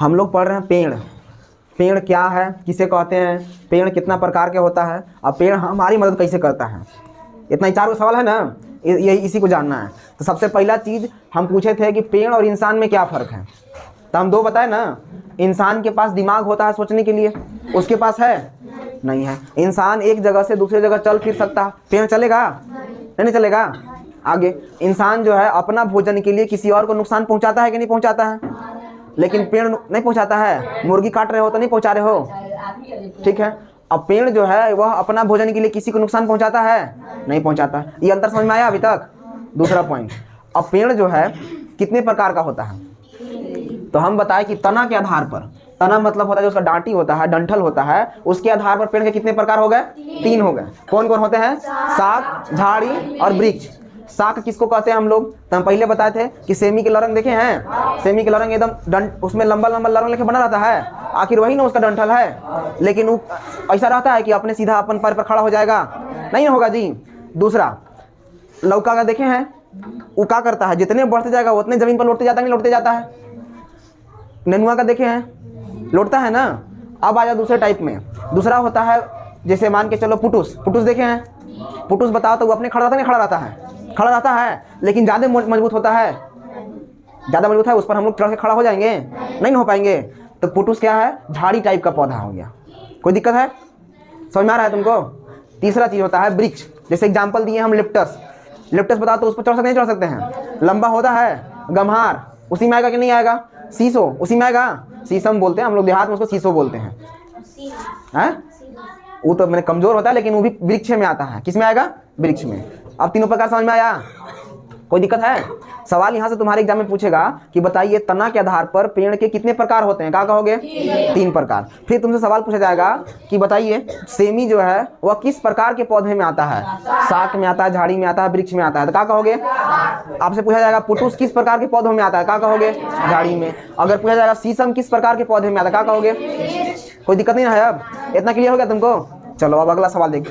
हम लोग पढ़ रहे हैं पेड़। पेड़ क्या है, किसे कहते हैं, पेड़ कितना प्रकार के होता है, अब पेड़ हमारी मदद कैसे करता है। इतना ही 4 सवाल है ना, यही इसी को जानना है। तो सबसे पहला चीज़ हम पूछे थे कि पेड़ और इंसान में क्या फ़र्क है, तो हम 2 बताए ना। इंसान के पास दिमाग होता है सोचने के लिए, उसके पास है नहीं है। इंसान एक जगह से दूसरी जगह चल फिर सकता है, पेड़ चलेगा नहीं चलेगा। आगे इंसान जो है अपना भोजन के लिए किसी और को नुकसान पहुंचाता है कि नहीं पहुंचाता है, लेकिन पेड़ नहीं पहुंचाता है। मुर्गी काट रहे हो तो नहीं पहुंचा रहे हो, ठीक है। अब पेड़ जो है वह अपना भोजन के लिए किसी को नुकसान पहुंचाता है, नहीं पहुंचाता। ये अंतर समझ में आया अभी तक। दूसरा पॉइंट, अब पेड़ जो है कितने प्रकार का होता है, तो हम बताएं कि तना के आधार पर, तना मतलब होता है जो उसका डांटी होता है, डंठल होता है, उसके आधार पर पेड़ के कितने प्रकार हो गए, 3 हो गए। कौन कौन होते हैं, शाख, झाड़ी और वृक्ष। शाख किसको कहते हैं हम लोग, तो हम पहले बताए थे कि सेमी के लरंग देखे हैं, सेमी के लरंग एकदम उसमें लंबा लंबा लरंग लेके बना रहता है, आखिर वही ना उसका डंठल है। लेकिन वो ऐसा रहता है कि अपने सीधा अपन पैर पर खड़ा हो जाएगा, नहीं होगा जी। दूसरा लौका का देखे हैं, वो क्या करता है, जितने बढ़ते जाएगा उतने जमीन पर लौटते जाता है, नहीं लौटते जाता है। नेनुआ का देखे हैं, लौटता है ना। अब आ जाओ दूसरे टाइप में। दूसरा होता है जैसे मान के चलो पुटुस, पुटुस देखे हैं। पुटुस बताओ तो वो अपने खड़ा रहता है, नहीं खड़ा रहता है, खड़ा रहता है, लेकिन ज़्यादा मजबूत होता है, ज़्यादा मजबूत है, उस पर हम लोग चढ़ के खड़ा हो जाएंगे, नहीं हो पाएंगे। तो पुटुस क्या है, झाड़ी टाइप का पौधा हो गया। कोई दिक्कत है, समझ में आ रहा है तुमको। तीसरा चीज़ होता है वृक्ष, जैसे एग्जाम्पल दिए हम लिप्टस। लिप्टस बताओ तो उस पर चढ़ सकते नहीं चढ़ सकते हैं, लंबा होता है। गम्हार उसी में आएगा कि नहीं आएगा, शीशो उसी में आएगा, शीशम बोलते हैं हम लोग देहात में, उसको शीशो बोलते हैं। वो तो मैंने कमजोर होता है, लेकिन वो भी वृक्ष में आता है। किस में आएगा, वृक्ष में। अब तीनों प्रकार समझ में आया, कोई दिक्कत है। सवाल यहाँ से तुम्हारे एग्जाम में पूछेगा कि बताइए तना के आधार पर पेड़ के कितने प्रकार होते हैं, क्या कहोगे, 3 प्रकार। फिर तुमसे सवाल पूछा जाएगा कि बताइए सेमी जो है वह किस प्रकार के पौधे में आता है, शाख में आता है, झाड़ी में आता है, वृक्ष में आता है, तो क्या कहोगे। आपसे पूछा जाएगा पुटुस किस प्रकार के पौधों में आता है, क्या कहोगे, झाड़ी में। अगर पूछा जाएगा शीशम किस प्रकार के पौधे में आता है, क्या कहोगे। कोई दिक्कत नहीं है, अब इतना क्लियर हो गया तुमको। चलो अब अगला सवाल देखिए।